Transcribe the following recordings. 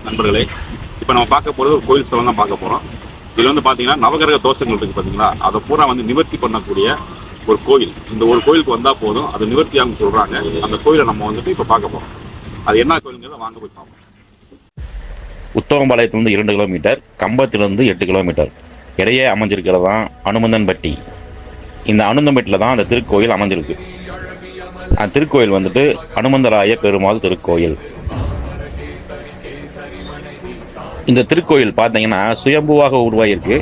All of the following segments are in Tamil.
நண்பர்களே, இப்போ நம்ம பார்க்க போகிறது ஒரு கோயில் ஸ்தலம் தான் பார்க்க போகிறோம். இதில் வந்து பார்த்தீங்கன்னா நவகிரக தோஷங்கள் இருக்குது பார்த்தீங்களா, அதை பூரா வந்து நிவர்த்தி பண்ணக்கூடிய ஒரு கோயில். இந்த ஒரு கோயிலுக்கு வந்தால் போதும், அது நிவர்த்தியாகும் சொல்கிறாங்க. அந்த கோயிலை நம்ம வந்துட்டு இப்போ பார்க்க போகிறோம். அது என்ன கோயிலுங்கிறத வாங்க போய் பார்ப்போம். உத்தமபாளையத்திலிருந்து 2 கிலோமீட்டர், கம்பத்திலிருந்து 8 கிலோமீட்டர் இடையே அமைஞ்சிருக்கிறது தான் அனுமந்தன்பட்டி. இந்த அனுமந்தன்பட்டியில் தான் அந்த திருக்கோயில் அமைஞ்சிருக்கு. அந்த திருக்கோயில் வந்துட்டு அனுமந்தராய பெருமாள் திருக்கோயில். இந்த திருக்கோயில் பார்த்தீங்கன்னா சுயம்புவாக உருவாகிருக்கு.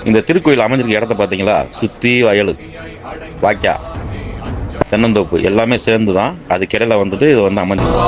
இந்த திருக்கோயில் அமைஞ்சிருக்க இடத்த பார்த்தீங்களா, சுற்றி வயல், வாய்க்கா, தென்னந்தோப்பு எல்லாமே சேர்ந்து தான் அதுக்கிடையில் வந்துட்டு இது வந்து அமைஞ்சிருக்கு.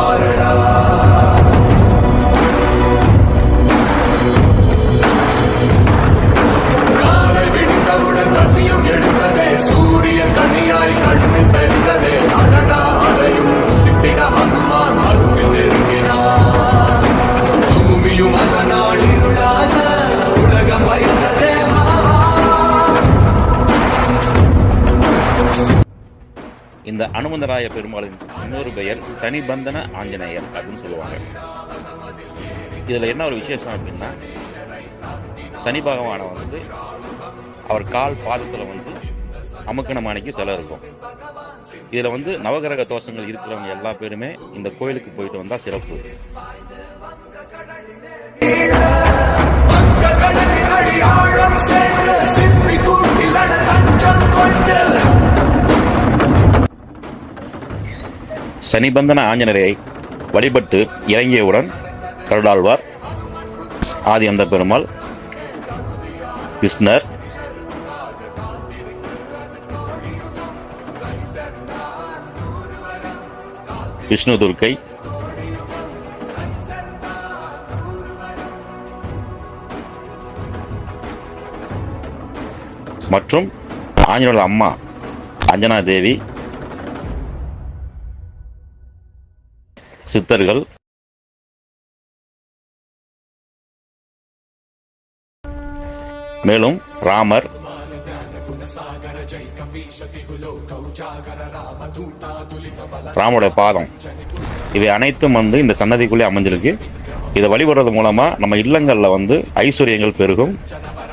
இந்த அனுமந்தராய பெருமாளின் இன்னொரு பெயர் சனிபந்தன ஆஞ்சநேயர் அப்படின்னு சொல்லுவாங்க. இதில் என்ன ஒரு விசேஷம் அப்படின்னா, சனி பகவானை வந்து அவர் கால் பாதத்தில் வந்து அமுக்கன மாணிக்கு சிலை இருக்கும். இதில் வந்து நவகிரக தோஷங்கள் இருக்கிறவங்க எல்லா பேருமே இந்த கோயிலுக்கு போயிட்டு வந்தால் சிறப்பு. சனிபந்தன ஆஞ்சநேயரை வழிபட்டு இறங்கியவுடன் கருடாழ்வார், ஆதி அந்த பெருமாள், கிருஷ்ணர், விஷ்ணு துர்க்கை, மற்றும் ஆஞ்சநேயர் அம்மா அஞ்சனா தேவி, சித்தர்கள், மேலும் ராமர், ராமோட பாதம், இவை அனைத்தும் வந்து இந்த சன்னதிக்குள்ளே அமைஞ்சிருக்கு. இதை வழிபடுறது மூலமா நம்ம இல்லங்களில் வந்து ஐஸ்வர்யங்கள் பெருகும்,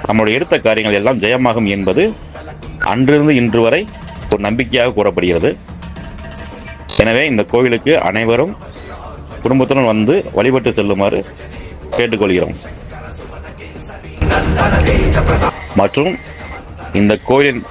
நம்மளுடைய எடுத்த காரியங்கள் எல்லாம் ஜெயமாகும் என்பது அன்றிருந்து இன்று வரை ஒரு நம்பிக்கையாக கூறப்படுகிறது. எனவே இந்த கோவிலுக்கு அனைவரும் குடும்பத்துடன் வந்து வழிபட்டு செல்லுமாறு கேட்டுக்கொள்கிறோம். மற்றும் இந்த கோயிலின்